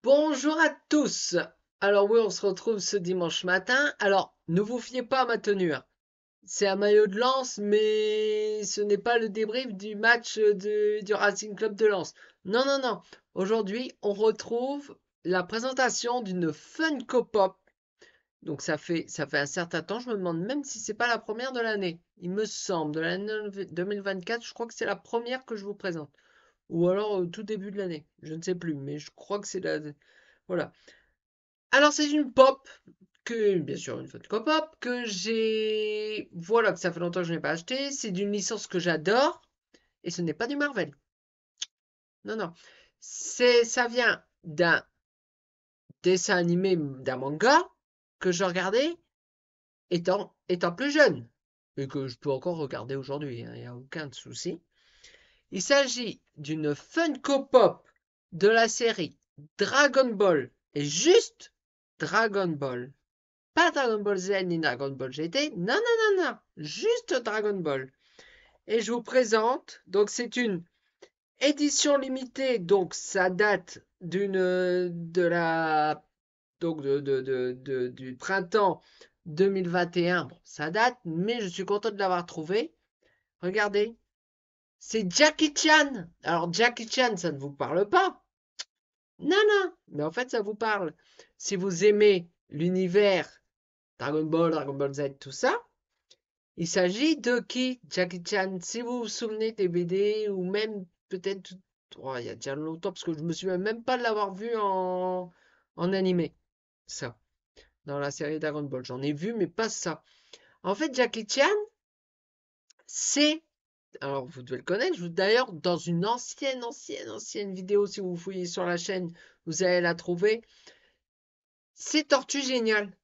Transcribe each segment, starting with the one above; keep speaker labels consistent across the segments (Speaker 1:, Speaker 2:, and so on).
Speaker 1: Bonjour à tous. Alors oui, on se retrouve ce dimanche matin. Alors, ne vous fiez pas à ma tenue, hein. C'est un maillot de Lens, mais ce n'est pas le débrief du match du Racing Club de Lens. Non, non, non. Aujourd'hui, on retrouve la présentation d'une Funko Pop. Donc ça fait un certain temps. Je me demande même si c'est pas la première de l'année. Il me semble, de l'année 2024, je crois que c'est la première que je vous présente. Ou alors au tout début de l'année. Je ne sais plus, mais je crois que c'est la. Voilà. Alors c'est une pop que, bien sûr, une Funko Pop que j'ai, voilà, que ça fait longtemps que je n'ai pas acheté. C'est d'une licence que j'adore et ce n'est pas du Marvel. Non, non, ça vient d'un dessin animé, d'un manga que je regardais étant plus jeune et que je peux encore regarder aujourd'hui, hein, il n'y a aucun souci. Il s'agit d'une Funko Pop de la série Dragon Ball et juste Dragon Ball. Pas Dragon Ball Z ni Dragon Ball GT. Non, non, non, non. Juste Dragon Ball. Et je vous présente. Donc, c'est une édition limitée. Donc, ça date de la, donc du printemps 2021. Bon, ça date, mais je suis content de l'avoir trouvé. Regardez. C'est Jackie Chan. Alors, Jackie Chan, ça ne vous parle pas. Non, non. Mais en fait, ça vous parle. Si vous aimez l'univers Dragon Ball Z, tout ça, il s'agit de qui, Jackie Chan? Si vous vous souvenez des BD, ou même peut-être, oh, il y a déjà longtemps, parce que je me souviens même pas de l'avoir vu en animé. Ça, dans la série Dragon Ball. J'en ai vu, mais pas ça. En fait, Jackie Chan, c'est. Alors, vous devez le connaître. D'ailleurs, dans une ancienne vidéo, si vous fouillez sur la chaîne, vous allez la trouver. C'est Tortue Géniale.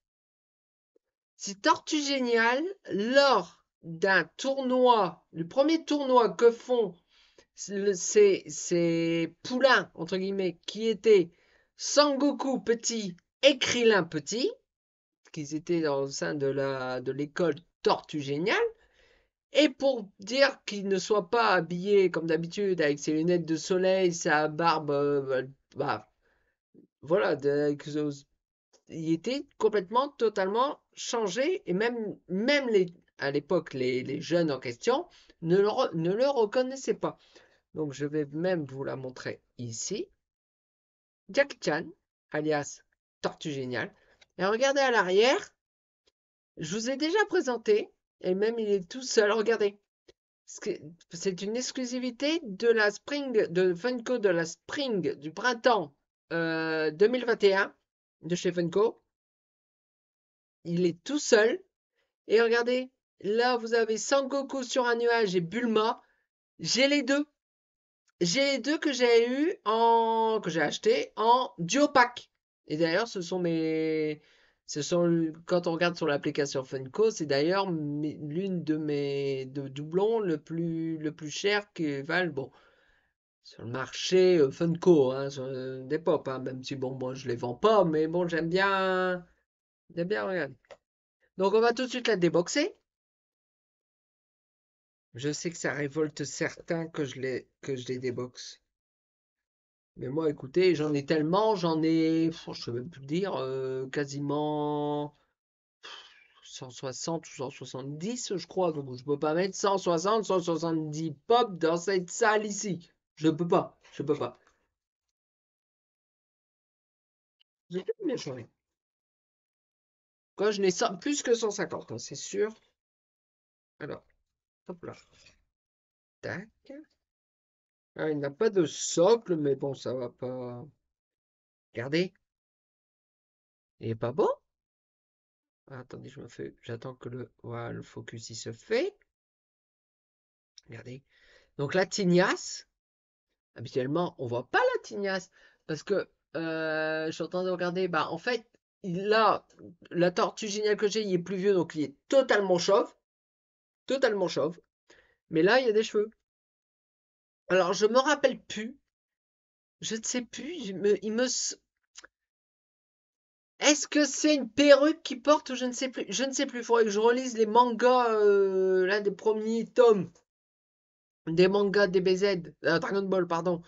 Speaker 1: C'est Tortue Géniale lors d'un tournoi, le premier tournoi que font ces poulains, entre guillemets, qui étaient Sangoku petit et Krillin petit, qu'ils étaient au sein de l'école Tortue Géniale, et pour dire qu'ils ne soient pas habillés comme d'habitude avec ses lunettes de soleil, sa barbe, bah, voilà, il était complètement, totalement changé, et même à l'époque, les jeunes en question ne le reconnaissaient pas. Donc je vais même vous la montrer ici. Jackie Chan, alias Tortue Géniale. Et regardez à l'arrière, je vous ai déjà présenté, et même il est tout seul, regardez. C'est une exclusivité de la Spring, de Funko de la Spring du printemps 2021 de chez Funko. Il est tout seul. Et regardez, là vous avez Sangoku sur un nuage et Bulma. J'ai les deux. J'ai les deux que j'ai eu que j'ai acheté en duo pack. Et d'ailleurs, quand on regarde sur l'application Funko, c'est d'ailleurs l'une de mes de doublons le plus cher qui valent, bon, sur le marché Funko, hein, des pop, hein, même si bon, moi je les vends pas, mais bon, j'aime bien regarder. Donc on va tout de suite la déboxer. Je sais que ça révolte certains que je les déboxe. Mais moi, écoutez, j'en ai tellement, je sais même plus dire, quasiment 160 ou 170, je crois. Donc, je peux pas mettre 160, 170 pop dans cette salle ici. Je peux pas. J'ai bien changé. Quand je n'ai plus que 150, hein, c'est sûr. Alors, hop là. Tac. Ah, il n'a pas de socle, mais bon, ça va pas. Regardez, il est pas beau? Ah, attendez, j'attends que voilà, le focus il se fait. Regardez. Donc la tignasse, habituellement, on voit pas la tignasse parce que je suis en train de regarder. Bah, en fait, la tortue géniale que j'ai, il est plus vieux, donc il est totalement chauve. Mais là, il y a des cheveux. Alors, je me rappelle plus, je ne sais plus. Est-ce que c'est une perruque qui porte ou je ne sais plus. Je ne sais plus. Il faudrait que je relise les mangas, là, des premiers tomes des mangas DBZ, Dragon Ball, pardon.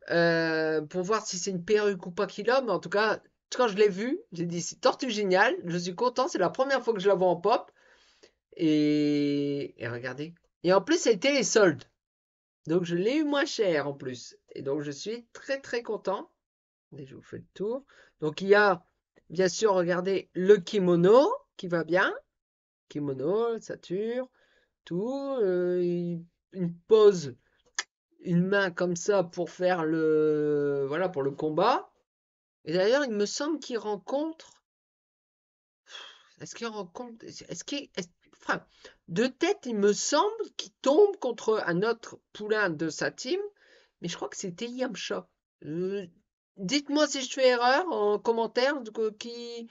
Speaker 1: pour voir si c'est une perruque ou pas qu'il a. Mais en tout cas, quand je l'ai vu, j'ai dit c'est Tortue Géniale. Je suis content, c'est la première fois que je la vois en pop. Et regardez. Et en plus, ça a été les soldes. Donc je l'ai eu moins cher en plus. Et donc je suis très très content. Et je vous fais le tour. Donc il y a, bien sûr, regardez le kimono qui va bien. Kimono, sature, tout. Une pose, une main comme ça pour faire voilà, pour le combat. Et d'ailleurs, il me semble qu'il rencontre. Est-ce qu'il rencontre. Enfin, de tête, il me semble qu'il tombe contre un autre poulain de sa team. Mais je crois que c'était Yamcha. Euh, Dites-moi si je fais erreur en commentaire. Qui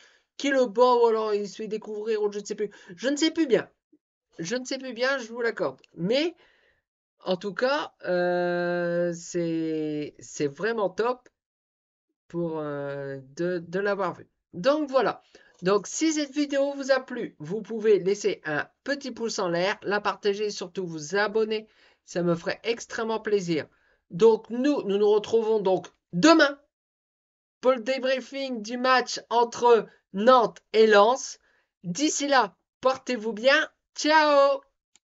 Speaker 1: le bat ou alors il se fait découvrir ou je ne sais plus. Je ne sais plus bien. Je ne sais plus bien, je vous l'accorde. Mais en tout cas, c'est vraiment top pour de l'avoir vu. Donc voilà. Donc si cette vidéo vous a plu, vous pouvez laisser un petit pouce en l'air, la partager et surtout vous abonner. Ça me ferait extrêmement plaisir. Donc nous nous retrouvons donc demain pour le débriefing du match entre Nantes et Lens. D'ici là, portez-vous bien. Ciao!